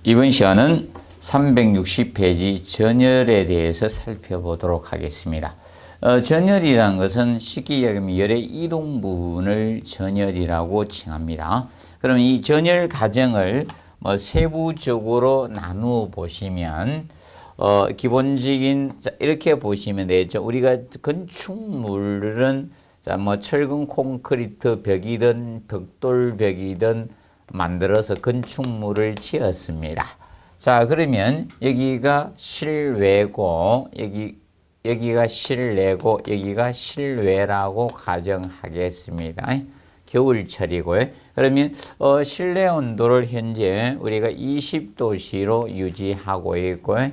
이번 시간은 360페이지 전열에 대해서 살펴보도록 하겠습니다. 전열이라는 것은 쉽게 이야기하면 열의 이동 부분을 전열이라고 칭합니다. 그럼 이 전열 과정을 세부적으로 나누어 보시면 기본적인 이렇게 보시면 되겠죠. 우리가 건축물은 철근 콘크리트 벽이든 벽돌벽이든 만들어서 건축물을 지었습니다. 자, 그러면 여기가 실외고 여기가 실내고 여기가 실외라고 가정하겠습니다. 겨울철이고요. 그러면 실내 온도를 현재 우리가 20도씨로 유지하고 있고요.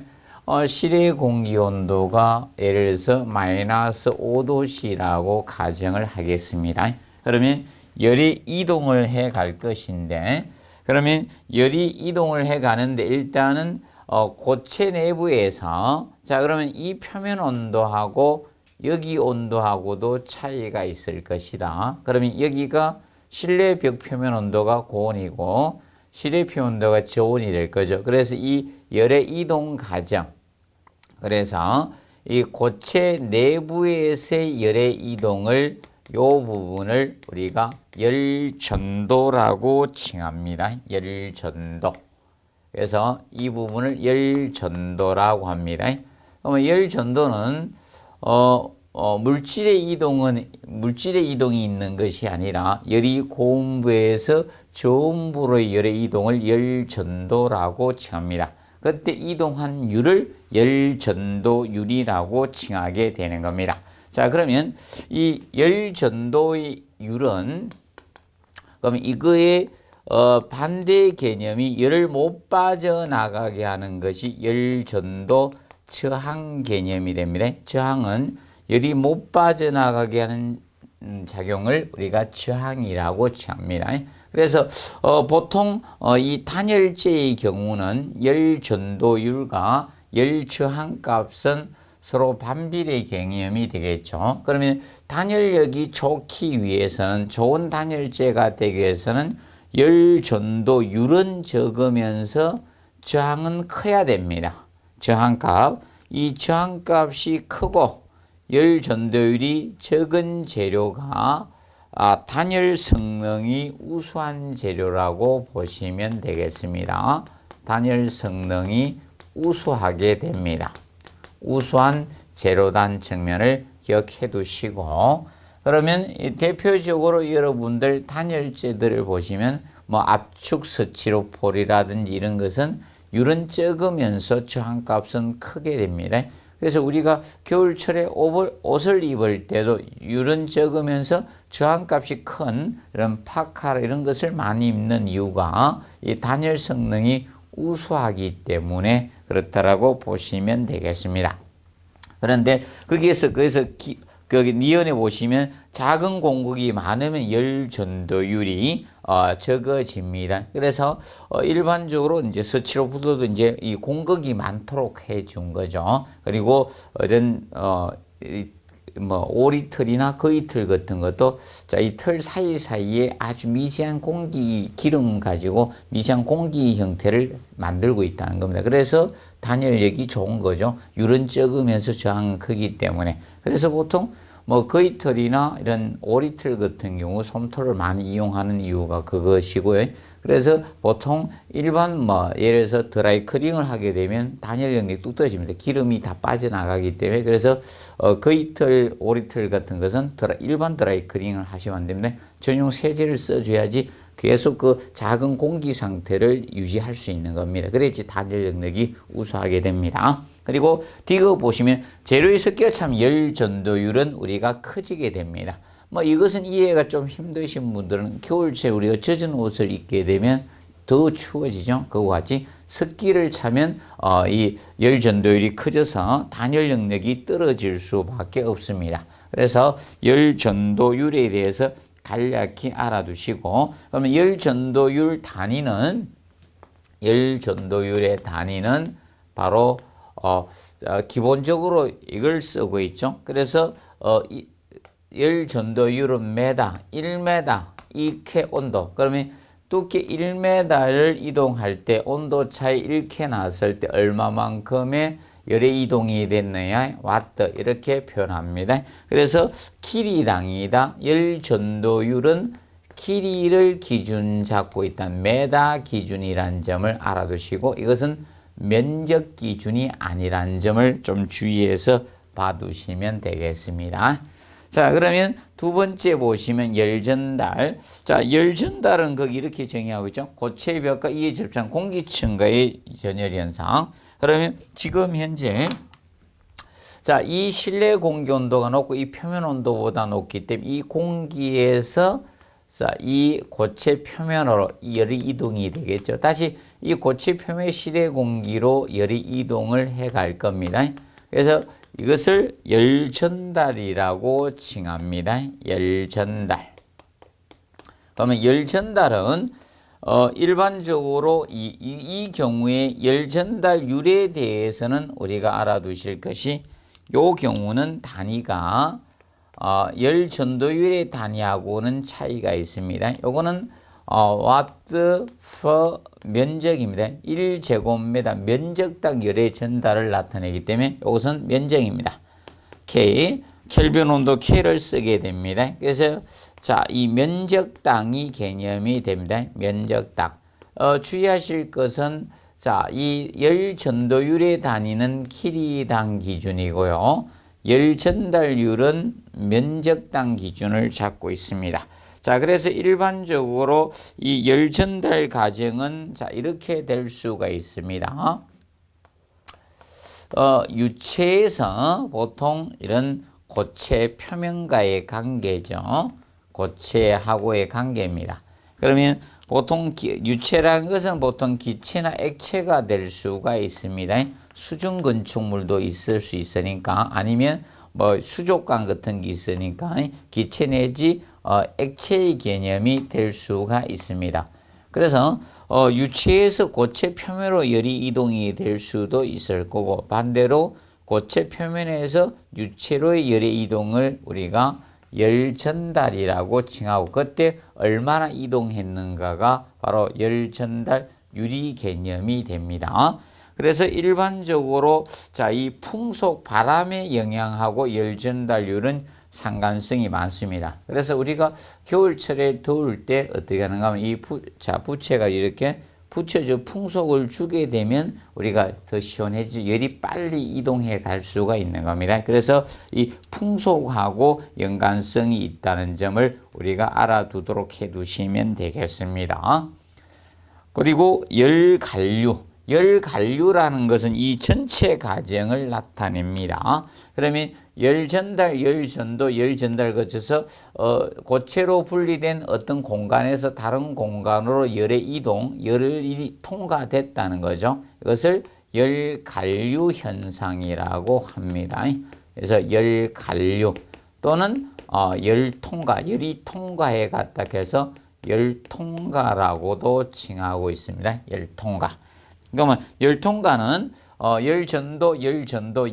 실외 공기 온도가 예를 들어서 마이너스 5도씨라고 가정을 하겠습니다. 그러면 열이 이동을 해 갈 것인데, 그러면 열이 이동을 해 가는데 일단은 고체 내부에서, 자, 그러면 이 표면 온도하고 여기 온도하고도 차이가 있을 것이다. 그러면 여기가 실내 벽 표면 온도가 고온이고 실외 표면 온도가 저온이 될 거죠. 그래서 이 열의 이동 과정, 그래서 이 고체 내부에서의 열의 이동을 이 부분을 우리가 열전도라고 칭합니다. 열전도. 그래서 이 부분을 열전도라고 합니다. 그러면 열전도는 물질의 이동이 있는 것이 아니라 열이 고온부에서 저온부로의 열의 이동을 열전도라고 칭합니다. 그때 이동한 율을 열전도율이라고 칭하게 되는 겁니다. 자, 그러면 이 열전도의 율은, 그럼 이거의 반대 개념이 열을 못 빠져나가게 하는 것이 열전도 저항 개념이 됩니다. 저항은 열이 못 빠져나가게 하는 작용을 우리가 저항이라고 칭합니다. 그래서 보통 이 단열재의 경우는 열전도율과 열저항 값은 서로 반비례 개념이 되겠죠. 그러면 단열력이 좋기 위해서는, 좋은 단열재가 되기 위해서는 열전도율은 적으면서 저항은 커야 됩니다. 저항값, 이 저항값이 크고 열전도율이 적은 재료가 단열 성능이 우수한 재료라고 보시면 되겠습니다. 단열 성능이 우수하게 됩니다. 우수한 재료단 측면을 기억해 두시고, 그러면 대표적으로 여러분들 단열재들을 보시면 압축 스티로폴이라든지 이런 것은 율은 적으면서 저항값은 크게 됩니다. 그래서 우리가 겨울철에 옷을 입을 때도 율은 적으면서 저항값이 큰 이런 파카 이런 것을 많이 입는 이유가 이 단열 성능이 우수하기 때문에 그렇다라고 보시면 되겠습니다. 그런데 거기서 거기 니은에 보시면 작은 공극이 많으면 열전도율이 적어집니다. 그래서 일반적으로 이제 스티로폴도 이제 이 공극이 많도록 해준 거죠. 그리고 이런 오리털이나 거위털 같은 것도, 자, 이 털 사이사이에 아주 미세한 기름 가지고 미세한 공기 형태를 만들고 있다는 겁니다. 그래서 단열력이 좋은 거죠. 율은 적으면서 저항은 크기 때문에. 그래서 보통 거위털이나 이런 오리털 같은 경우 솜털을 많이 이용하는 이유가 그것이고요. 그래서 보통 일반 예를 들어서 드라이클링을 하게 되면 단열력이 뚝 떨어집니다. 기름이 다 빠져나가기 때문에. 그래서 거위털, 오리털 같은 것은 일반 드라이클링을 하시면 안 됩니다. 전용 세제를 써줘야지 계속 그 작은 공기 상태를 유지할 수 있는 겁니다. 그래야지 단열력이 우수하게 됩니다. 그리고 디귿 보시면 재료의 습기가 참 열전도율은 우리가 커지게 됩니다. 이것은 이해가 좀 힘드신 분들은 겨울철에 우리가 젖은 옷을 입게 되면 더 추워지죠. 그와 같이 습기를 차면 이 열전도율이 커져서 단열 능력이 떨어질 수밖에 없습니다. 그래서 열전도율에 대해서 간략히 알아두시고, 그러면 열전도율의 단위는 바로 기본적으로 이걸 쓰고 있죠. 그래서 열전도율은 메다, 1m 2K 온도. 그러면 두께 1m를 이동할 때 온도 차이 이렇게 났을 때 얼마만큼의 열의 이동이 됐느냐 와트 이렇게 표현합니다. 그래서 길이당이다. 열 전도율은 길이를 기준 잡고 있다는 메다 기준이라는 점을 알아두시고 이것은 면적 기준이 아니라는 점을 좀 주의해서 봐두시면 되겠습니다. 자, 그러면 두 번째 보시면 열전달. 자, 열전달은 거기 이렇게 정의하고 있죠. 고체 벽과 이에 접촉한 공기층과의 전열 현상. 그러면 지금 현재 자, 이 실내 공기 온도가 높고 이 표면 온도보다 높기 때문에 이 공기에서 자, 이 고체 표면으로 열이 이동이 되겠죠. 다시 이 고체 표면 실내 공기로 열이 이동을 해 갈 겁니다. 그래서 이것을 열전달이라고 칭합니다. 열전달. 그러면 열전달은 일반적으로 이 경우에 열전달률에 대해서는 우리가 알아두실 것이 요 경우는 단위가 열전도율의 단위하고는 차이가 있습니다. 요거는 와트 퍼 면적입니다. 1제곱미터 면적당 열의 전달을 나타내기 때문에 이것은 면적입니다. K, 켈빈 온도 K를 쓰게 됩니다. 그래서 자, 이 면적당이 개념이 됩니다. 면적당. 주의하실 것은 자, 이 열 전도율의 단위는 킬리당 기준이고요. 열 전달률은 면적당 기준을 잡고 있습니다. 자, 그래서 일반적으로 이 열 전달 과정은 자, 이렇게 될 수가 있습니다. 유체에서 보통 이런 고체 표면과의 관계죠. 고체하고의 관계입니다. 그러면 보통 유체라는 것은 보통 기체나 액체가 될 수가 있습니다. 수중 건축물도 있을 수 있으니까 아니면 뭐 수족관 같은 게 있으니까 기체 내지 액체의 개념이 될 수가 있습니다. 그래서 유체에서 고체 표면으로 열이 이동이 될 수도 있을 거고 반대로 고체 표면에서 유체로의 열의 이동을 우리가 열 전달이라고 칭하고 그때 얼마나 이동했는가가 바로 열 전달 유리 개념이 됩니다. 그래서 일반적으로 자, 이 풍속 바람의 영향하고 열 전달률은 상관성이 많습니다. 그래서 우리가 겨울철에 더울 때 어떻게 하는가 하면 이 부채가 이렇게 붙여져 풍속을 주게 되면 우리가 더 시원해지 열이 빨리 이동해 갈 수가 있는 겁니다. 그래서 이 풍속하고 연관성이 있다는 점을 우리가 알아두도록 해 두시면 되겠습니다. 그리고 열관류. 열관류라는 것은 이 전체 과정을 나타냅니다. 그러면 열전달, 열전도, 열전달 거쳐서 고체로 분리된 어떤 공간에서 다른 공간으로 열의 이동, 열이 통과됐다는 거죠. 이것을 열관류 현상이라고 합니다. 그래서 열관류 또는 열통과, 열이 통과해 갔다 해서 열통과라고도 칭하고 있습니다. 열통과. 그러면 열통과는 열전도,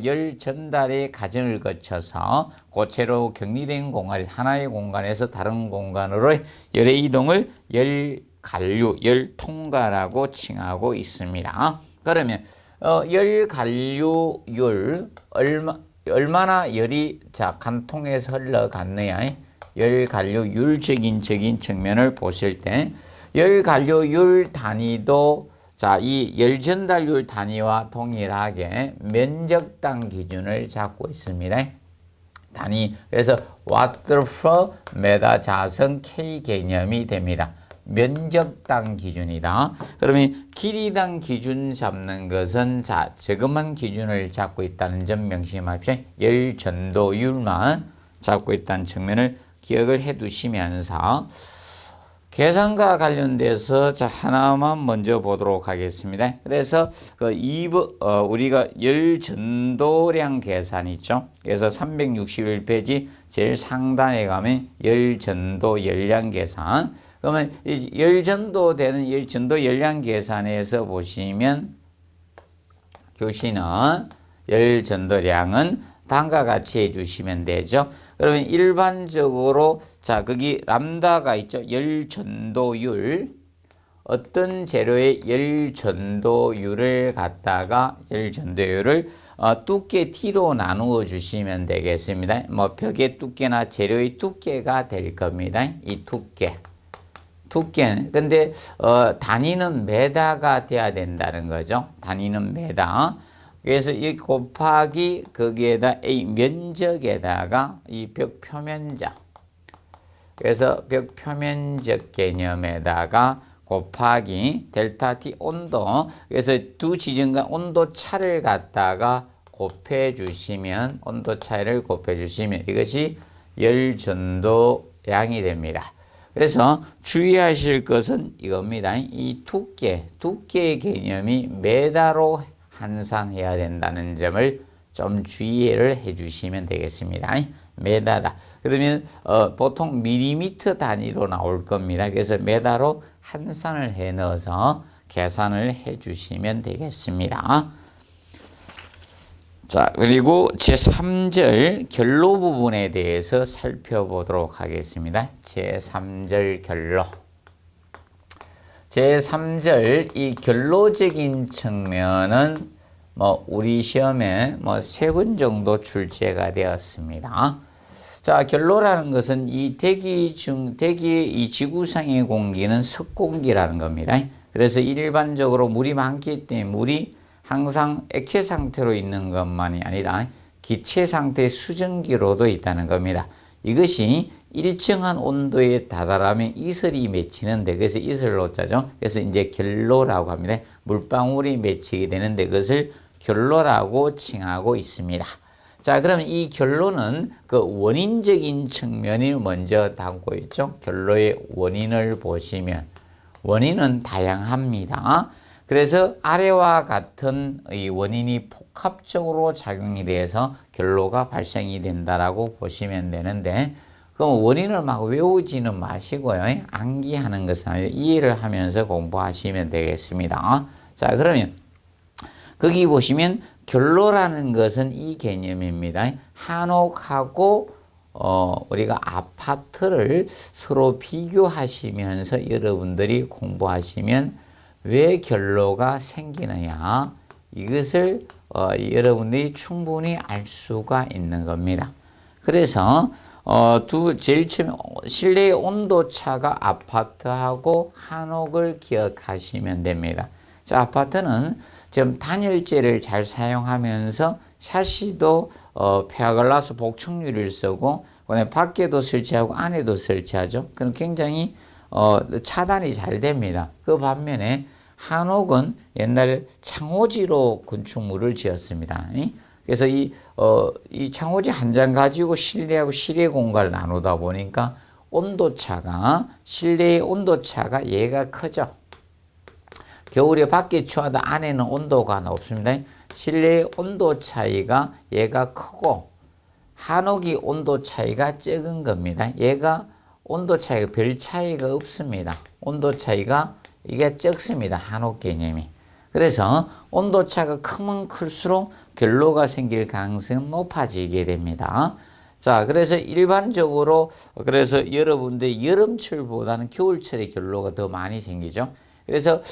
열전달의 과정을 거쳐서 고체로 격리된 공간, 하나의 공간에서 다른 공간으로 열의 이동을 열관류, 열통과라고 칭하고 있습니다. 그러면 열관류율 얼마나 열이 자, 간통에서 흘러갔느냐? 열관류율적인 측면을 보실 때 열관류율 단위도 자, 이 열전달률 단위와 동일하게 면적당 기준을 잡고 있습니다. 단위. 그래서 watt per meter 자성 K 개념이 됩니다. 면적당 기준이다. 그러면 길이당 기준 잡는 것은 자, 저것만 기준을 잡고 있다는 점 명심하십시오. 열전도율만 잡고 있다는 측면을 기억을 해 두시면서 계산과 관련돼서 자, 하나만 먼저 보도록 하겠습니다. 그래서 우리가 열 전도량 계산 있죠. 그래서 361페이지 제일 상단에 가면 열 전도 열량 계산. 그러면 열 전도되는 열 전도 열량 계산에서 보시면 교시는 열 전도량은 다음과 같이 해주시면 되죠. 그러면 일반적으로 자, 거기 람다가 있죠. 열 전도율. 어떤 재료의 열 전도율을 갖다가 두께 T로 나누어 주시면 되겠습니다. 뭐 벽의 두께나 재료의 두께가 될 겁니다. 이 두께. 근데 단위는 메다가 돼야 된다는 거죠. 단위는 메다. 그래서 이 곱하기 거기에다 A 면적에다가 이 벽 표면적. 그래서 벽 표면적 개념에다가 곱하기 델타 T 온도. 그래서 두 지점간 온도 차를 갖다가 곱해 주시면 온도 차이를 곱해 주시면 이것이 열 전도량이 됩니다. 그래서 주의하실 것은 이겁니다. 이 두께의 개념이 메다로 환산해야 된다는 점을 좀 주의를 해 주시면 되겠습니다. 메다다. 그러면 보통 밀리미터 단위로 나올 겁니다. 그래서 메다로 환산을 해 넣어서 계산을 해 주시면 되겠습니다. 자, 그리고 제3절 결로 부분에 대해서 살펴보도록 하겠습니다. 제3절 결로. 제3절 이 결로적인 측면은 우리 시험에 3번 정도 출제가 되었습니다. 자, 결로라는 것은 이 대기의 이 지구상의 공기는 석공기라는 겁니다. 그래서 일반적으로 물이 많기 때문에 물이 항상 액체 상태로 있는 것만이 아니라 기체 상태의 수증기로도 있다는 겁니다. 이것이 일정한 온도에 다다르면 이슬이 맺히는데, 그래서 이슬로자죠. 그래서 이제 결로라고 합니다. 물방울이 맺히게 되는데 그것을 결로라고 칭하고 있습니다. 자, 그러면 이 결로는 그 원인적인 측면을 먼저 담고 있죠. 결로의 원인을 보시면 원인은 다양합니다. 그래서 아래와 같은 이 원인이 복합적으로 작용이 돼서 결로가 발생이 된다라고 보시면 되는데, 그럼 원인을 막 외우지는 마시고요. 암기하는 것은 아니라 이해를 하면서 공부하시면 되겠습니다. 자, 그러면 거기 보시면 결로라는 것은 이 개념입니다. 한옥하고 우리가 아파트를 서로 비교하시면서 여러분들이 공부하시면 왜 결로가 생기느냐, 이것을 여러분들이 충분히 알 수가 있는 겁니다. 그래서 제일 처음 실내의 온도차가 아파트하고 한옥을 기억하시면 됩니다. 자, 아파트는 지금 단열재를 잘 사용하면서 샤시도 페아글라스 복층유리를 쓰고 그다음에 밖에도 설치하고 안에도 설치하죠. 그럼 굉장히 차단이 잘 됩니다. 그 반면에 한옥은 옛날에 창호지로 건축물을 지었습니다. 그래서 이 창호지 한 장 가지고 실내하고 실외 공간을 나누다 보니까 온도차가, 실내의 온도차가 얘가 크죠. 겨울에 밖에 추워도 안에는 온도가 높습니다. 실내의 온도 차이가 얘가 크고 한옥이 온도 차이가 적은 겁니다. 얘가 온도 차이가 별 차이가 없습니다. 온도 차이가 이게 적습니다. 한옥 개념이. 그래서 온도 차가 크면 클수록 결로가 생길 가능성이 높아지게 됩니다. 자, 그래서 일반적으로 그래서 여러분들 여름철보다는 겨울철에 결로가 더 많이 생기죠. 그래서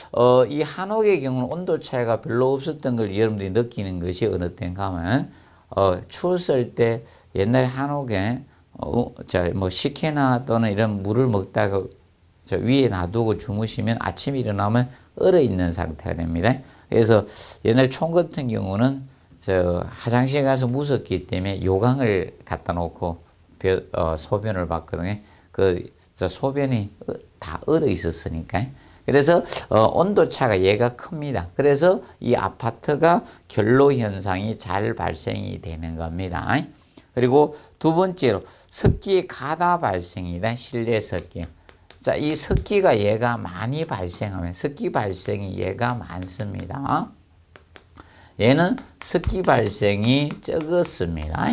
이 한옥의 경우는 온도 차이가 별로 없었던 걸 여러분들이 느끼는 것이 어느 때인가 하면 추웠을 때 옛날 한옥에 식혜나 또는 이런 물을 먹다가 위에 놔두고 주무시면 아침에 일어나면 얼어 있는 상태가 됩니다. 그래서 옛날 총 같은 경우는 화장실 가서 무섭기 때문에 요강을 갖다 놓고 소변을 봤거든요. 소변이 다 얼어 있었으니까. 그래서 온도 차가 얘가 큽니다. 그래서 이 아파트가 결로 현상이 잘 발생이 되는 겁니다. 그리고 두 번째로 습기 가다 발생이다. 실내 습기. 자, 이 습기가 얘가 많이 발생하면 습기 발생이 얘가 많습니다. 얘는 습기 발생이 적었습니다.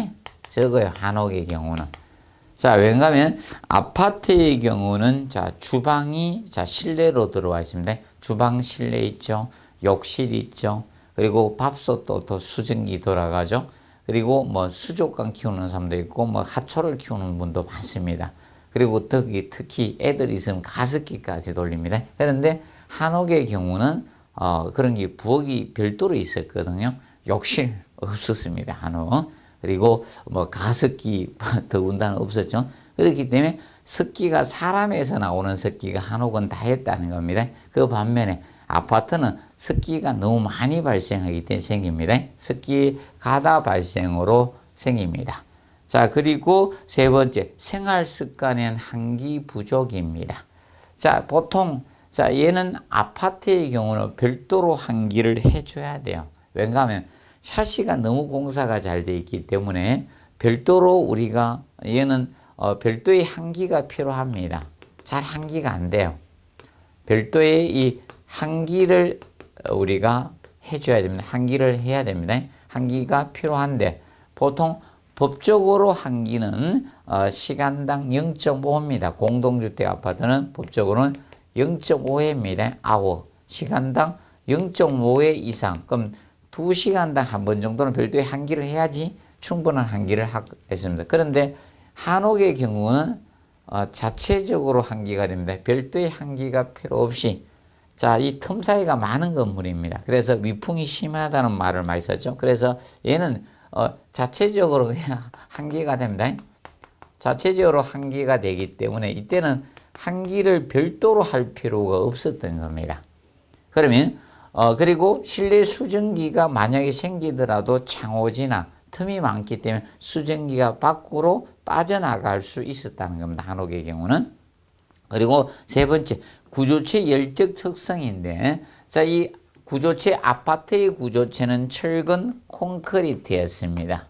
적어요. 한옥의 경우는. 자, 왜냐하면 아파트의 경우는 주방이 실내로 들어와 있습니다. 주방 실내 있죠. 욕실 있죠. 그리고 밥솥도 또 수증기 돌아가죠. 그리고 수족관 키우는 사람도 있고 하초를 키우는 분도 많습니다. 그리고 특히 애들 있으면 가습기까지 돌립니다. 그런데 한옥의 경우는 그런 게 부엌이 별도로 있었거든요. 욕실 없었습니다. 한옥. 그리고 뭐 가습기 더군다나 없었죠. 그렇기 때문에 습기가 사람에서 나오는 습기가 한옥은 다 했다는 겁니다. 그 반면에 아파트는 습기가 너무 많이 발생하기 때문에 생깁니다. 습기 가다 발생으로 생깁니다. 자, 그리고 세 번째, 생활 습관엔 한기 부족입니다. 자, 보통, 자, 얘는 아파트의 경우는 별도로 한기를 해줘야 돼요. 왜냐하면 샤시가 너무 공사가 잘 돼 있기 때문에 별도로 우리가 얘는 별도의 한기가 필요합니다. 잘 한기가 안 돼요. 별도의 이 한기를 우리가 해줘야 됩니다. 한기를 해야 됩니다. 한기가 필요한데 보통 법적으로 한기는 시간당 0.5입니다. 공동주택 아파트는 법적으로는 0.5회입니다. 아워. 시간당 0.5회 이상. 그럼 2시간당 한 번 정도는 별도의 한기를 해야지 충분한 한기를 했습니다. 그런데 한옥의 경우는 자체적으로 한기가 됩니다. 별도의 한기가 필요 없이. 자, 이 틈 사이가 많은 건물입니다. 그래서 위풍이 심하다는 말을 많이 썼죠. 그래서 얘는 자체적으로 그냥 한기가 됩니다. 자체적으로 한기가 되기 때문에 이때는 한기를 별도로 할 필요가 없었던 겁니다. 그러면 그리고 실내 수증기가 만약에 생기더라도 창호지나 틈이 많기 때문에 수증기가 밖으로 빠져나갈 수 있었다는 겁니다. 한옥의 경우는. 그리고 세 번째, 구조체 열적 특성인데, 자, 이 구조체, 아파트의 구조체는 철근 콘크리트였습니다.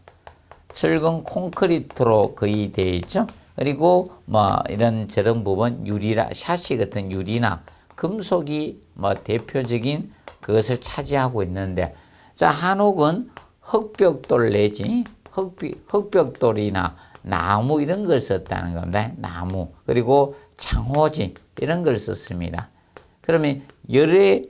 철근 콘크리트로 거의 되어 있죠. 그리고 뭐 이런 저런 부분 유리라, 샤시 같은 유리나 금속이 뭐 대표적인 그것을 차지하고 있는데, 자, 한옥은 흑벽돌 내지 흑벽돌이나 나무 이런 걸 썼다는 겁니다. 나무. 그리고 창호지 이런 걸 썼습니다. 그러면 열의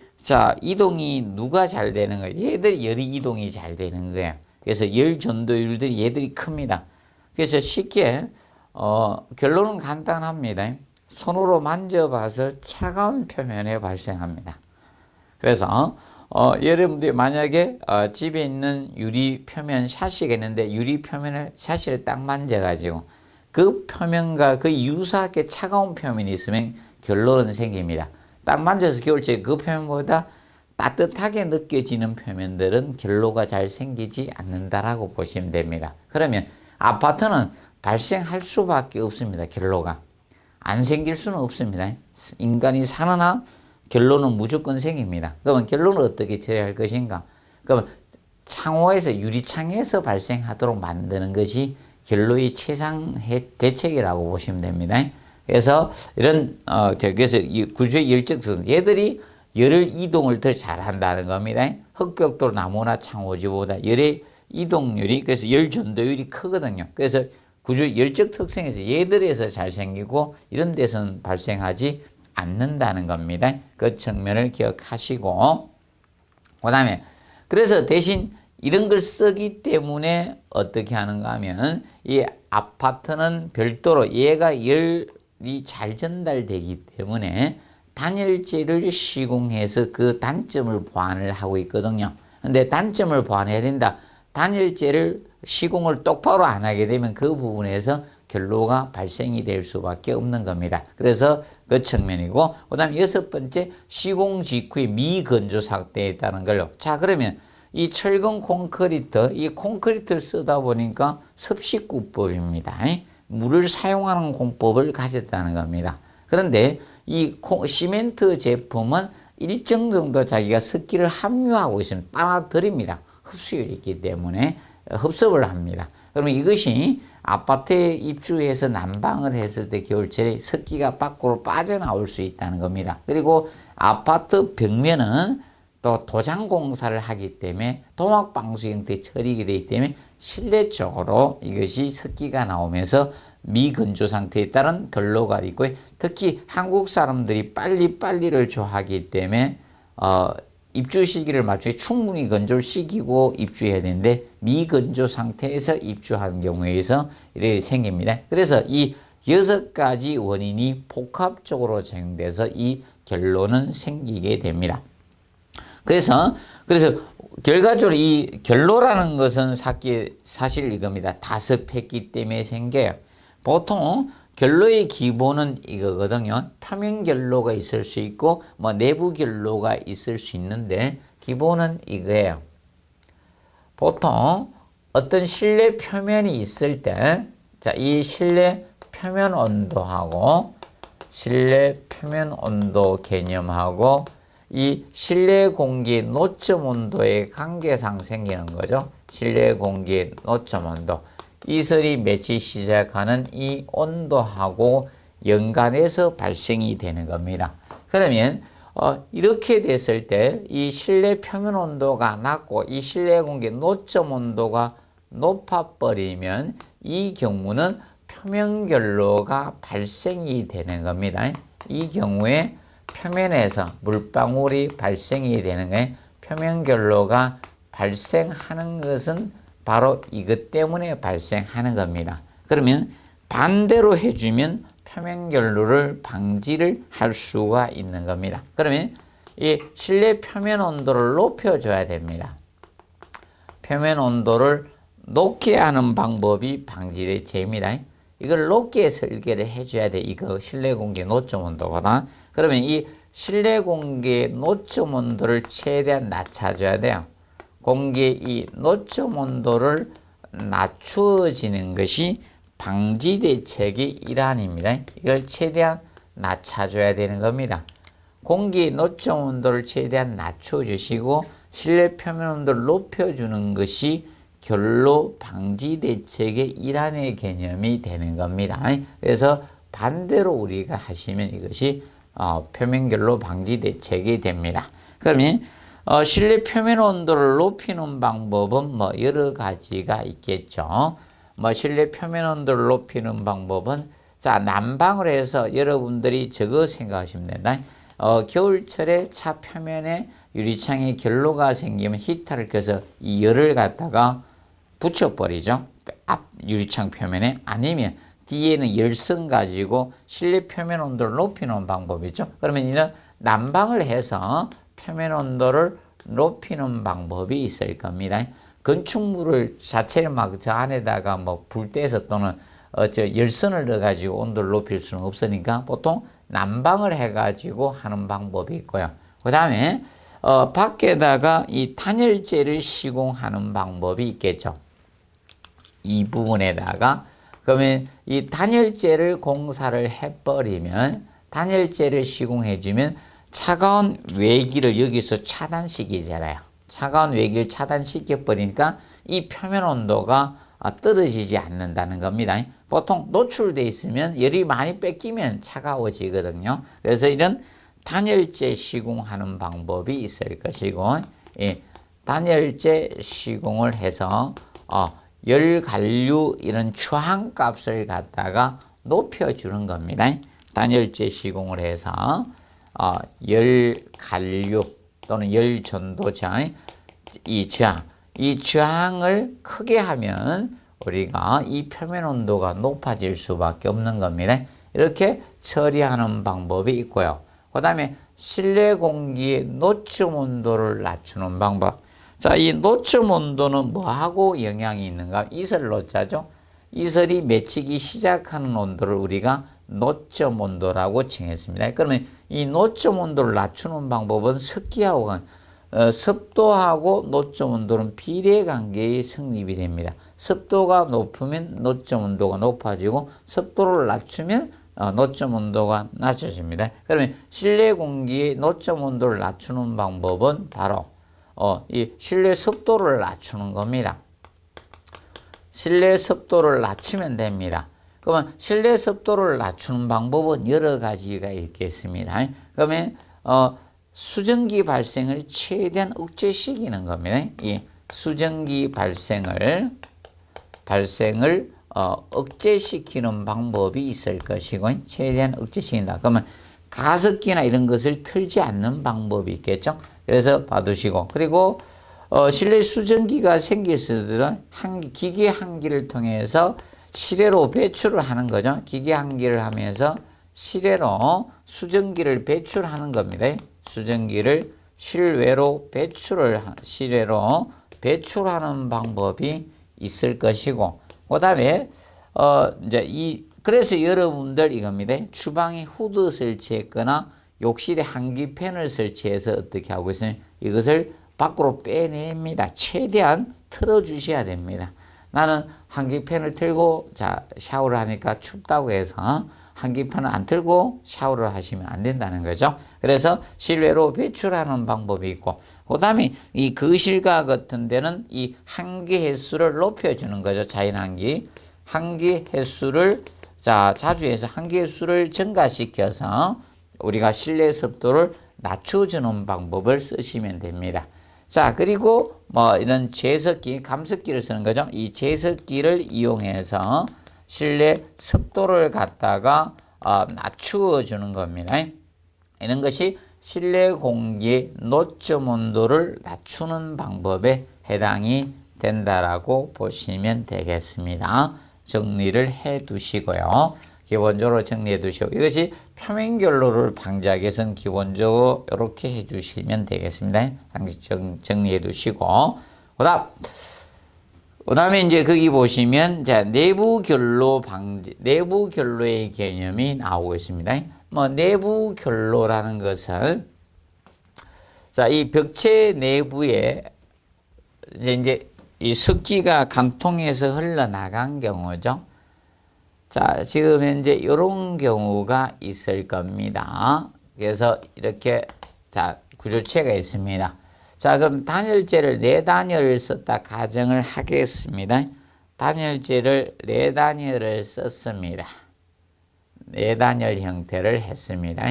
이동이 누가 잘 되는 거예요? 얘들이 열이 이동이 잘 되는 거예요. 그래서 열 전도율들이 얘들이 큽니다. 그래서 쉽게 결론은 간단합니다. 손으로 만져봐서 차가운 표면에 발생합니다. 그래서 여러분들이 만약에 집에 있는 유리 표면 샤시가 있는데 유리 표면을 샤시를 딱 만져가지고 그 표면과 그 유사하게 차가운 표면이 있으면 결론은 생깁니다. 딱 만져서 겨울철에 그 표면보다 따뜻하게 느껴지는 표면들은 결로가 잘 생기지 않는다라고 보시면 됩니다. 그러면 아파트는 발생할 수밖에 없습니다. 결로가. 안 생길 수는 없습니다. 인간이 사는 한 결로는 무조건 생깁니다. 그러면 결로는 어떻게 처리할 것인가? 그러면 창호에서 유리창에서 발생하도록 만드는 것이 결로의 최상 대책이라고 보시면 됩니다. 그래서 이런 그래서 이 구조의 열적 특성, 얘들이 열을 이동을 더 잘한다는 겁니다. 흑벽돌 나무나 창호지보다 열의 이동률이 그래서 열 전도율이 크거든요. 그래서 구조의 열적 특성에서 얘들에서 잘 생기고 이런 데서는 발생하지 않는다는 겁니다. 그 측면을 기억하시고, 그 다음에 그래서 대신 이런 걸 쓰기 때문에 어떻게 하는가 하면 이 아파트는 별도로 얘가 열이 잘 전달되기 때문에 단열재를 시공해서 그 단점을 보완을 하고 있거든요. 근데 단점을 보완해야 된다. 단열재를 시공을 똑바로 안 하게 되면 그 부분에서 결로가 발생이 될 수밖에 없는 겁니다. 그래서 그 측면이고, 그 다음에 여섯 번째, 시공 직후에 미건조 상태에 있다는 걸로. 자, 그러면 이 철근 콘크리트, 이 콘크리트를 쓰다 보니까 섭식구법입니다. 물을 사용하는 공법을 가졌다는 겁니다. 그런데 이 시멘트 제품은 일정 정도 자기가 습기를 함유하고 있으면 빨아들입니다. 흡수율이 있기 때문에 흡습을 합니다. 그러면 이것이 아파트에 입주해서 난방을 했을 때 겨울철에 습기가 밖으로 빠져나올 수 있다는 겁니다. 그리고 아파트 벽면은 또 도장 공사를 하기 때문에 도막방수 형태의 처리가 되기 때문에 실내 쪽으로 이것이 습기가 나오면서 미건조 상태에 따른 결로가 있고, 특히 한국 사람들이 빨리빨리를 좋아하기 때문에 입주 시기를 맞추기 충분히 건조를 시키고 입주해야 되는데 미건조 상태에서 입주하는 경우에서 이렇게 생깁니다. 그래서 이 6가지 원인이 복합적으로 작용돼서 이 결로는 생기게 됩니다. 그래서 결과적으로 이 결로라는 것은 사실 이겁니다. 다습했기 때문에 생겨요. 보통 결로의 기본은 이거거든요. 표면 결로가 있을 수 있고 뭐 내부 결로가 있을 수 있는데 기본은 이거예요. 보통 어떤 실내 표면이 있을 때, 자, 이 실내 표면 온도하고 실내 표면 온도 개념하고 이 실내 공기 노점 온도의 관계상 생기는 거죠. 실내 공기 노점 온도. 이설이 맺히 시작하는 이 온도하고 연관해서 발생이 되는 겁니다. 그러면 이렇게 됐을 때 이 실내 표면 온도가 낮고 이 실내 공기 노점 온도가 높아버리면 이 경우는 표면 결로가 발생이 되는 겁니다. 이 경우에 표면에서 물방울이 발생이 되는 거예요. 표면 결로가 발생하는 것은 바로 이것 때문에 발생하는 겁니다. 그러면 반대로 해주면 표면 결로를 방지를 할 수가 있는 겁니다. 그러면 이 실내 표면 온도를 높여줘야 됩니다. 표면 온도를 높게 하는 방법이 방지 대책입니다. 이걸 높게 설계를 해줘야 돼. 이거 실내 공기 노점 온도거든. 그러면 이 실내 공기 노점 온도를 최대한 낮춰줘야 돼요. 공기 이 노점 온도를 낮추어지는 것이 방지 대책의 일환입니다. 이걸 최대한 낮춰줘야 되는 겁니다. 공기 노점 온도를 최대한 낮춰주시고 실내 표면 온도를 높여주는 것이 결로 방지 대책의 일환의 개념이 되는 겁니다. 그래서 반대로 우리가 하시면 이것이 표면 결로 방지 대책이 됩니다. 그러면 실내 표면 온도를 높이는 방법은 뭐 여러 가지가 있겠죠. 뭐 실내 표면 온도를 높이는 방법은 자, 난방을 해서 여러분들이 저거 생각하시면 된다. 겨울철에 차 표면에 유리창에 결로가 생기면 히터를 켜서 이 열을 갖다가 붙여버리죠. 앞 유리창 표면에. 아니면 뒤에는 열선 가지고 실내 표면 온도를 높이는 방법이죠. 그러면 이는 난방을 해서 표면 온도를 높이는 방법이 있을 겁니다. 건축물을 자체를 막 저 안에다가 뭐 불 떼서 또는 열선을 넣어가지고 온도를 높일 수는 없으니까 보통 난방을 해가지고 하는 방법이 있고요. 그 다음에 밖에다가 이 단열재를 시공하는 방법이 있겠죠. 이 부분에다가 그러면 이 단열재를 공사를 해버리면 단열재를 시공해주면 차가운 외기를 여기서 차단시키잖아요. 차가운 외기를 차단시켜버리니까 이 표면 온도가 떨어지지 않는다는 겁니다. 보통 노출되어 있으면 열이 많이 뺏기면 차가워지거든요. 그래서 이런 단열재 시공하는 방법이 있을 것이고, 단열재 시공을 해서 열관류 이런 저항값을 갖다가 높여주는 겁니다. 단열재 시공을 해서 열관류 또는 열전도장 이 저항을 크게 하면 우리가 이 표면 온도가 높아질 수밖에 없는 겁니다. 이렇게 처리하는 방법이 있고요. 그 다음에 실내 공기의 노점 온도를 낮추는 방법. 자, 이 노점 온도는 뭐하고 영향이 있는가? 이설 노자죠. 이설이 맺히기 시작하는 온도를 우리가 노점 온도라고 정했습니다. 그러면 이 노점 온도를 낮추는 방법은 습기하고 습도하고 노점 온도는 비례 관계의 성립이 됩니다. 습도가 높으면 노점 온도가 높아지고 습도를 낮추면 노점 온도가 낮아집니다. 그러면 실내 공기의 노점 온도를 낮추는 방법은 바로 이 실내 습도를 낮추는 겁니다. 실내 습도를 낮추면 됩니다. 그러면 실내 습도를 낮추는 방법은 여러 가지가 있겠습니다. 그러면 수증기 발생을 최대한 억제시키는 겁니다. 이 수증기 발생을 억제시키는 방법이 있을 것이고 최대한 억제시킨다. 그러면 가습기나 이런 것을 틀지 않는 방법이 있겠죠. 그래서 봐두시고 그리고 실내 수증기가 생겼을 때는 기계 한기를 통해서 실외로 배출을 하는 거죠. 기계 한기를 하면서 실외로 수증기를 배출하는 겁니다. 수증기를 실외로 배출하는 방법이 있을 것이고, 그다음에 이제 그래서 여러분들 이겁니다. 주방에 후드 설치했거나 욕실에 환기팬을 설치해서 어떻게 하고 있어요? 이것을 밖으로 빼냅니다. 최대한 틀어주셔야 됩니다. 나는 환기팬을 틀고 샤워를 하니까 춥다고 해서 환기팬을 안 틀고 샤워를 하시면 안 된다는 거죠. 그래서 실외로 배출하는 방법이 있고, 그 다음에 이 거실과 같은 데는 이 환기 횟수를 높여주는 거죠. 자연환기. 환기 횟수를 자주 해서 환기 횟수를 증가시켜서 우리가 실내 습도를 낮춰주는 방법을 쓰시면 됩니다. 자, 그리고 이런 제습기, 감습기를 쓰는 거죠. 이 제습기를 이용해서 실내 습도를 갖다가 낮추어 주는 겁니다. 이런 것이 실내 공기의 노점 온도를 낮추는 방법에 해당이 된다라고 보시면 되겠습니다. 정리를 해 두시고요. 기본적으로 정리해 두시고, 이것이 표면 결로를 방지하기 위해서는 기본적으로 이렇게 해 주시면 되겠습니다. 정리해 두시고, 그 다음에 이제 거기 보시면 내부 결로 방지, 내부 결로의 개념이 나오고 있습니다. 내부 결로라는 것은 이 벽체 내부에 이제 이 습기가 관통해서 흘러나간 경우죠. 지금 현재 이런 경우가 있을 겁니다. 그래서 이렇게 구조체가 있습니다. 그럼 단열재를 4단열을 썼다 가정을 하겠습니다. 단열재를 4단열을 썼습니다. 4단열 형태를 했습니다.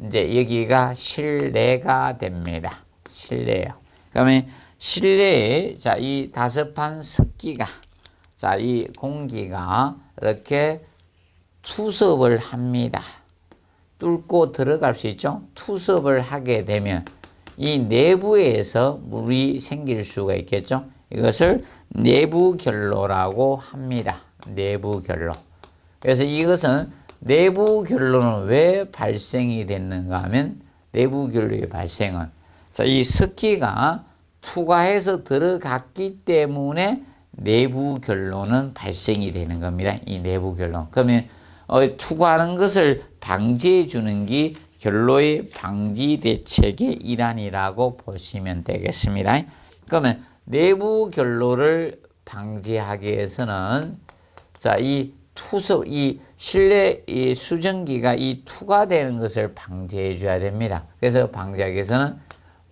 이제 여기가 실내가 됩니다. 실내요. 그러면 실내에 이 다습한 습기가 이 공기가 이렇게 투습을 합니다. 뚫고 들어갈 수 있죠. 투습을 하게 되면 이 내부에서 물이 생길 수가 있겠죠. 이것을 내부 결로라고 합니다. 내부 결로. 그래서 이것은 내부 결로는 왜 발생이 됐는가 하면, 내부 결로의 발생은 이 습기가 투과해서 들어갔기 때문에 내부 결로는 발생이 되는 겁니다. 이 내부 결로. 그러면 투과하는 것을 방지해 주는 게 결로의 방지 대책의 일환이라고 보시면 되겠습니다. 그러면 내부 결로를 방지하기 위해서는 이 투습, 이 실내 이 수증기가 이 투과되는 것을 방지해 줘야 됩니다. 그래서 방지하기 위해서는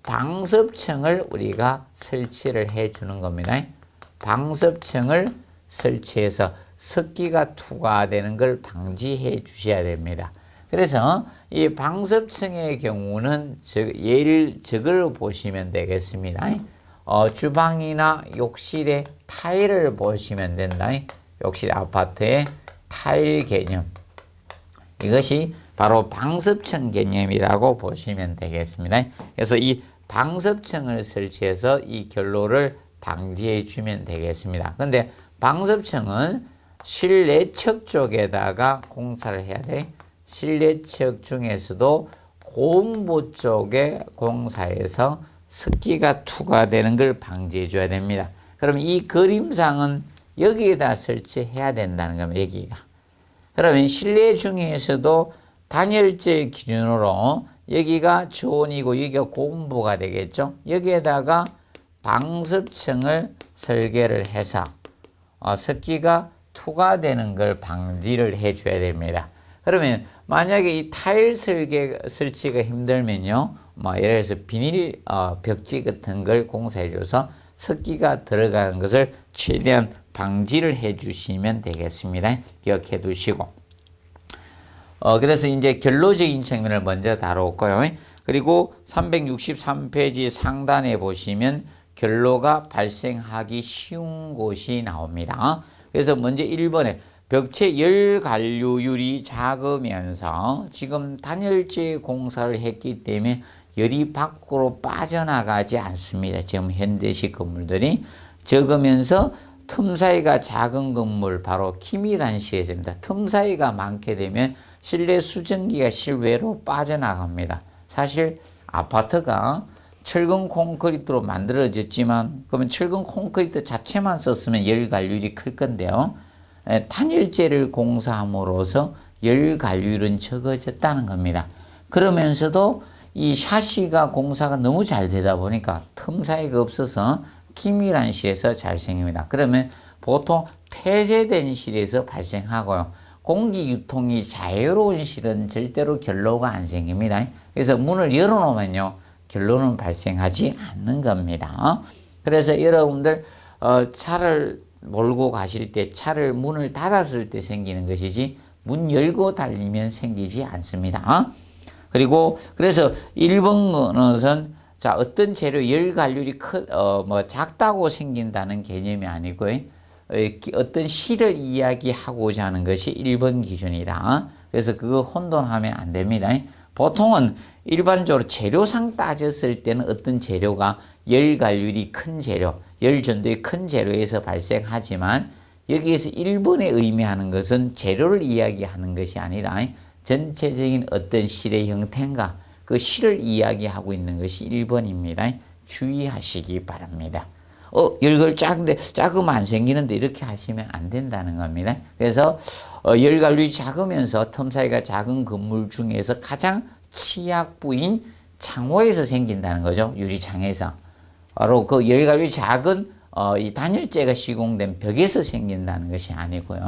방습층을 우리가 설치를 해 주는 겁니다. 방습층을 설치해서 습기가 투과되는 걸 방지해 주셔야 됩니다. 그래서 이 방습층의 경우는 저걸 보시면 되겠습니다. 주방이나 욕실의 타일을 보시면 된다. 욕실 아파트의 타일 개념. 이것이 바로 방습층 개념이라고 보시면 되겠습니다. 그래서 이 방습층을 설치해서 이 결로를 방지해 주면 되겠습니다. 그런데 방습층은 실내측 쪽에다가 공사를 해야 돼. 실내측 중에서도 고온부 쪽에 공사해서 습기가 투과되는 걸 방지해 줘야 됩니다. 그럼 이 그림상은 여기에다 설치해야 된다는 겁니다. 여기가. 그러면 실내 중에서도 단열재 기준으로 여기가 저온이고 여기가 고온부가 되겠죠. 여기에다가 방습층을 설계를 해서 습기가 투과되는 걸 방지를 해줘야 됩니다. 그러면 만약에 이 타일 설치가 힘들면요, 예를 들어서 비닐 벽지 같은 걸 공사해줘서 습기가 들어가는 것을 최대한 방지를 해주시면 되겠습니다. 기억해 두시고. 그래서 이제 결로적인 측면을 먼저 다뤘고요. 그리고 363페이지 상단에 보시면 결로가 발생하기 쉬운 곳이 나옵니다. 그래서 먼저 1번에 벽체 열 관류율이 작으면서 지금 단열재 공사를 했기 때문에 열이 밖으로 빠져나가지 않습니다. 지금 현대식 건물들이 적으면서 틈 사이가 작은 건물 바로 기밀한 시에서입니다. 틈 사이가 많게 되면 실내 수증기가 실외로 빠져나갑니다. 사실 아파트가 철근 콘크리트로 만들어졌지만 그러면 철근 콘크리트 자체만 썼으면 열 관리율이 클 건데요. 단열재를 공사함으로써 열 관리율은 적어졌다는 겁니다. 그러면서도 이 샤시가 공사가 너무 잘 되다 보니까 틈 사이가 없어서 기밀한 실에서 발생입니다. 그러면 보통 폐쇄된 실에서 발생하고요. 공기 유통이 자유로운 실은 절대로 결로가 안 생깁니다. 그래서 문을 열어놓으면요, 결로는 발생하지 않는 겁니다. 그래서 여러분들 차를 몰고 가실 때 차를 문을 닫았을 때 생기는 것이지 문 열고 달리면 생기지 않습니다. 그리고 그래서 1번 것은 자, 어떤 재료 열 관리율이 작다고 생긴다는 개념이 아니고요. 어떤 실을 이야기하고자 하는 것이 1번 기준이다. 그래서 그거 혼돈하면 안 됩니다. 보통은 일반적으로 재료상 따졌을 때는 어떤 재료가 열 관리율이 큰 재료, 열 전도의 큰 재료에서 발생하지만 여기에서 1번에 의미하는 것은 재료를 이야기하는 것이 아니라 전체적인 어떤 실의 형태인가 그 실을 이야기하고 있는 것이 1번입니다. 주의하시기 바랍니다. 열걸 작으면 안 생기는데 이렇게 하시면 안 된다는 겁니다. 그래서 열관리율이 작으면서 틈 사이가 작은 건물 중에서 가장 취약 부인 창호에서 생긴다는 거죠. 유리창에서. 바로 그 열관리율이 작은 이 단열재가 시공된 벽에서 생긴다는 것이 아니고요.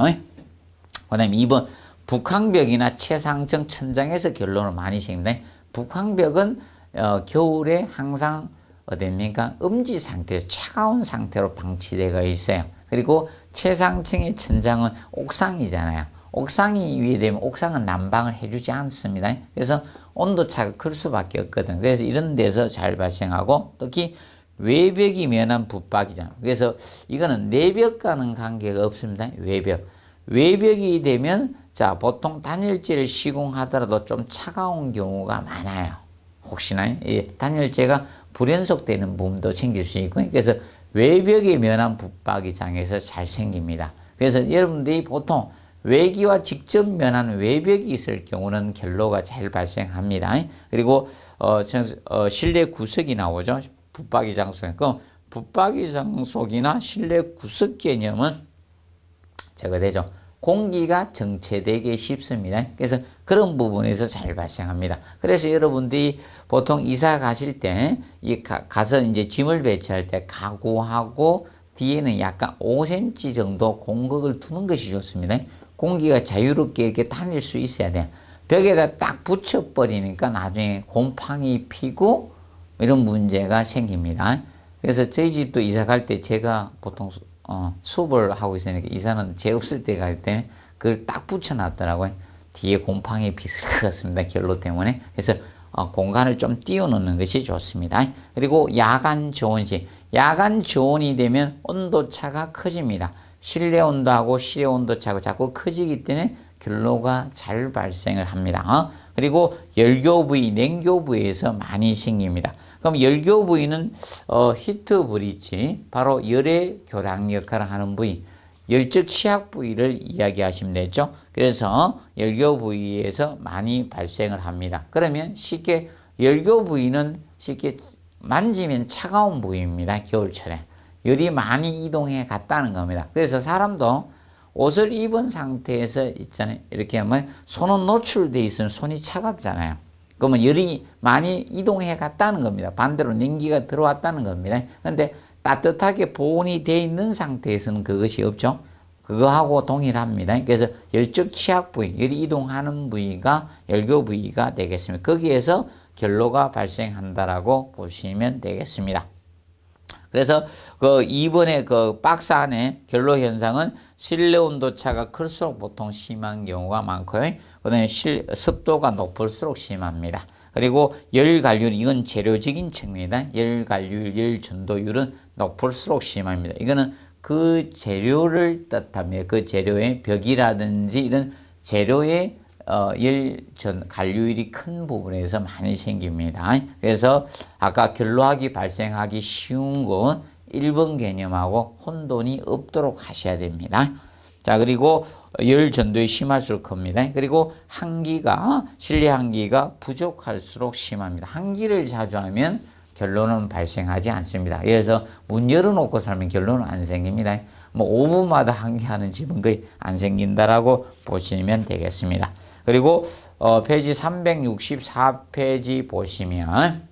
그 다음에 2번 북항벽이나 최상층 천장에서 결론을 많이 생깁니다. 북항벽은 겨울에 항상 어딥니까? 음지 상태에서 차가운 상태로 방치되어 있어요. 그리고 최상층의 천장은 옥상이잖아요. 옥상이 위에 되면 옥상은 난방을 해주지 않습니다. 그래서 온도차가 클 수밖에 없거든. 그래서 이런 데서 잘 발생하고 특히 외벽이 면한 붙박이잖아요. 그래서 이거는 내벽과는 관계가 없습니다. 외벽이 되면 자, 보통 단열재를 시공하더라도 좀 차가운 경우가 많아요. 혹시나 이 단열재가 불연속되는 부분도 생길 수 있고, 그래서 외벽에 면한 붙박이장에서 잘 생깁니다. 그래서 여러분들이 보통 외기와 직접 면한 외벽이 있을 경우는 결로가 잘 발생합니다. 그리고 실내 구석이 나오죠. 붙박이장 속. 그럼 붙박이장 속이나 실내 구석 개념은 제가 되죠. 공기가 정체되기 쉽습니다. 그래서 그런 부분에서 잘 발생합니다. 그래서 여러분들이 보통 이사 가실 때, 가서 이제 짐을 배치할 때 가구하고 뒤에는 약간 5cm 정도 공극을 두는 것이 좋습니다. 공기가 자유롭게 이렇게 다닐 수 있어야 돼요. 벽에다 딱 붙여버리니까 나중에 곰팡이 피고 이런 문제가 생깁니다. 그래서 저희 집도 이사 갈 때 제가 보통 수업을 하고 있으니까 이사는 제 없을 때 갈 때 그걸 딱 붙여놨더라고요. 뒤에 곰팡이 피을 것 같습니다. 결로 때문에. 그래서 공간을 좀 띄워놓는 것이 좋습니다. 그리고 야간 저온시. 야간 저온이 되면 온도차가 커집니다. 실내 온도하고 실외 온도차가 자꾸 커지기 때문에 결로가 잘 발생을 합니다. 그리고 열교 부위, 냉교 부위에서 많이 생깁니다. 그럼 열교 부위는 히트 브릿지, 바로 열의 교량 역할을 하는 부위, 열적 취약 부위를 이야기하시면 되죠. 그래서 열교 부위에서 많이 발생을 합니다. 그러면 쉽게 열교 부위는 쉽게 만지면 차가운 부위입니다. 겨울철에. 열이 많이 이동해 갔다는 겁니다. 그래서 사람도 옷을 입은 상태에서 있잖아요. 이렇게 하면 손은 노출되어 있으면 손이 차갑잖아요. 그러면 열이 많이 이동해 갔다는 겁니다. 반대로 냉기가 들어왔다는 겁니다. 그런데 따뜻하게 보온이 되어 있는 상태에서는 그것이 없죠. 그거하고 동일합니다. 그래서 열적 취약 부위, 열이 이동하는 부위가 열교 부위가 되겠습니다. 거기에서 결로가 발생한다라고 보시면 되겠습니다. 그래서 그 2번의 그 박스 안에 결로 현상은 실내 온도 차가 클수록 보통 심한 경우가 많고요. 그다음에 습도가 높을수록 심합니다. 그리고 열 관리율, 이건 재료적인 측면이다. 열 관리율, 열 전도율은 높을수록 심합니다. 이거는 그 재료를 뜻합니다. 그 재료의 벽이라든지 이런 재료의 관리율이 큰 부분에서 많이 생깁니다. 그래서 아까 결로학이 발생하기 쉬운 건 1번 개념하고 혼돈이 없도록 하셔야 됩니다. 자, 그리고 열 전도에 심할수록 큽니다. 그리고 한기가, 실내 한기가 부족할수록 심합니다. 한기를 자주 하면 결론은 발생하지 않습니다. 그래서 문 열어놓고 살면 결론은 안 생깁니다. 뭐 5분마다 한기하는 집은 거의 안 생긴다라고 보시면 되겠습니다. 그리고 페이지 364페이지 보시면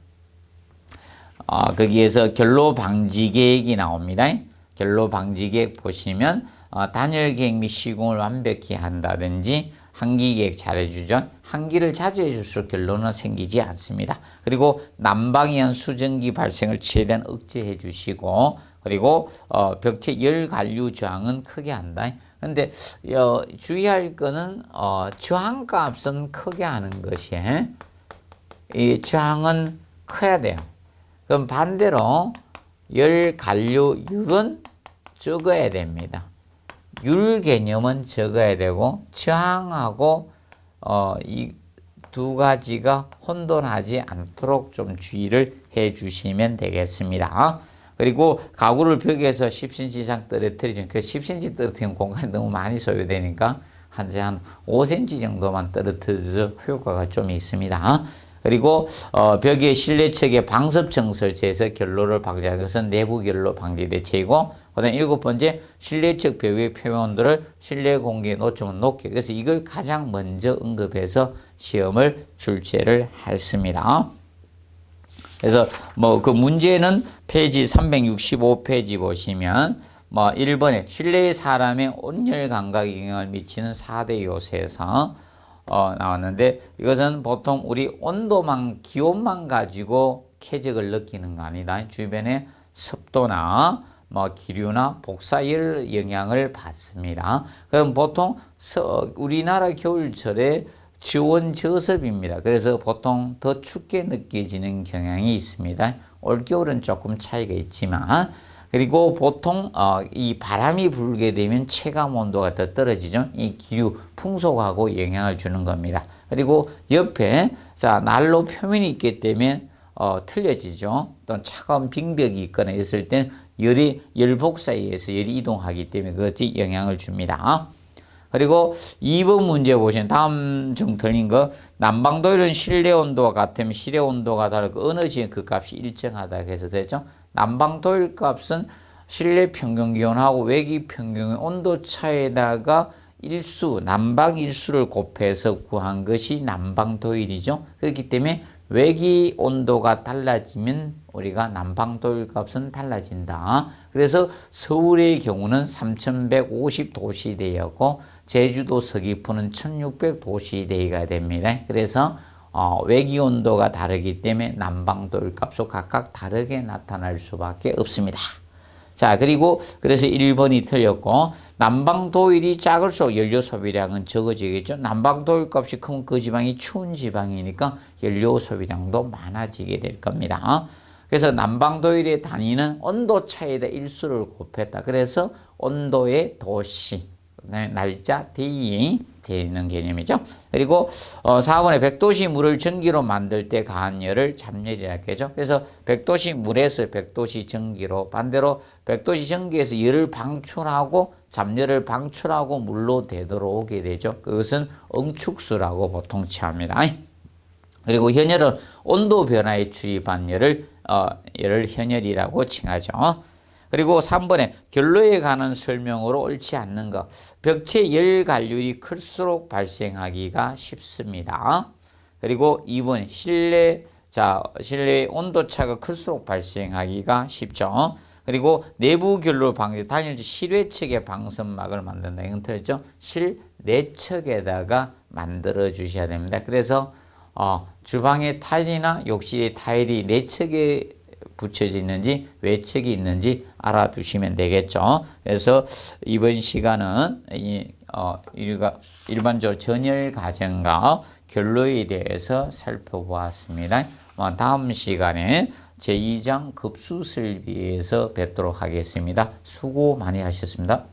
거기에서 결로 방지 계획이 나옵니다. 결로 방지 계획 보시면 단열 계획 및 시공을 완벽히 한다든지 한기 계획 잘해주죠. 한기를 자주 해줄수록 결로는 생기지 않습니다. 그리고 난방에 의한 수증기 발생을 최대한 억제해 주시고, 그리고 벽체 열 관류 저항은 크게 한다. 근데 주의할 거는 저항값은 크게 하는 것이, 이 저항은 커야 돼요. 그럼 반대로 열 관류율은 적어야 됩니다. 율 개념은 적어야 되고 저항하고 이 두 가지가 혼돈하지 않도록 좀 주의를 해 주시면 되겠습니다. 그리고 가구를 벽에서 10cm 이상 떨어뜨리면 그 10cm 떨어뜨리는 공간이 너무 많이 소요되니까 한 5cm 정도만 떨어뜨려도 효과가 좀 있습니다. 그리고 벽에 실내측에 방섭청 설치해서 결로를 방지하는 것은 내부 결로 방지 대책이고, 그다음 7번째, 실내측 벽의 표면 온도를 실내 공기에 놓치면 높게. 그래서 이걸 가장 먼저 언급해서 시험을 출제를 했습니다. 그래서 뭐 그 문제는 페이지 365페이지 보시면 1번에 실내의 사람의 온열 감각에 영향을 미치는 4대 요소에서 나왔는데, 이것은 보통 우리 온도만, 기온만 가지고 쾌적을 느끼는 거 아니다. 주변에 습도나 기류나 복사열 영향을 받습니다. 그럼 보통 우리나라 겨울철에 지원 저습입니다. 그래서 보통 더 춥게 느껴지는 경향이 있습니다. 올겨울은 조금 차이가 있지만, 그리고 보통 이 바람이 불게 되면 체감 온도가 더 떨어지죠. 이 기후 풍속하고 영향을 주는 겁니다. 그리고 옆에 난로 표면이 있기 때문에 틀려지죠. 또 차가운 빙벽이 있거나 있을 때는 열 복사에 의해서 열이 이동하기 때문에 그것이 영향을 줍니다. 그리고 2번 문제 보시면 다음 중 틀린 거, 난방도율은 실내 온도와 같으면 실외 온도가 다르고 어느 지역 그 값이 일정하다 해서 되죠. 난방도율 값은 실내 평균 기온하고 외기 평균 온도 차에다가 일수, 난방 일수를 곱해서 구한 것이 난방도율이죠. 그렇기 때문에 외기 온도가 달라지면 우리가 난방도율 값은 달라진다. 그래서 서울의 경우는 3150 도시대였고 제주도 서귀포는 1600 도시대가 됩니다. 그래서 외기 온도가 다르기 때문에 난방도율 값도 각각 다르게 나타날 수밖에 없습니다. 자, 그리고 그래서 1번이 틀렸고, 난방도율이 작을수록 연료 소비량은 적어지겠죠. 난방도율 값이 크면 그 지방이 추운 지방이니까 연료 소비량도 많아지게 될 겁니다. 그래서 난방도율의 단위는 온도 차에다 일수를 곱했다. 그래서 온도의 도시, 날짜 데이 되는 개념이죠. 그리고 4번에 100도씨 물을 전기로 만들 때 가한 열을 잡열이라고 하죠. 그래서 100도씨 물에서 100도씨 전기로, 반대로 100도씨 전기에서 열을 방출하고 잡열을 방출하고 물로 되돌아오게 되죠. 그것은 응축수라고 보통 취합니다. 그리고 현열은 온도 변화에 출입한 열을 현열이라고 칭하죠. 그리고 3번에 결로에 관한 설명으로 옳지 않는 것. 벽체 열 관류율이 클수록 발생하기가 쉽습니다. 그리고 2번에 실내 온도차가 클수록 발생하기가 쉽죠. 그리고 내부 결로 방지, 단열지 실외측에 방선막을 만든다. 이건 틀렸죠? 실내측에다가 만들어 주셔야 됩니다. 그래서 주방의 타일이나 욕실의 타일이 내측에 붙여져 있는지 외측이 있는지 알아두시면 되겠죠. 그래서 이번 시간은 일반적으로 전열 과정과 결로에 대해서 살펴보았습니다. 다음 시간에 제2장 급수 설비에서 뵙도록 하겠습니다. 수고 많이 하셨습니다.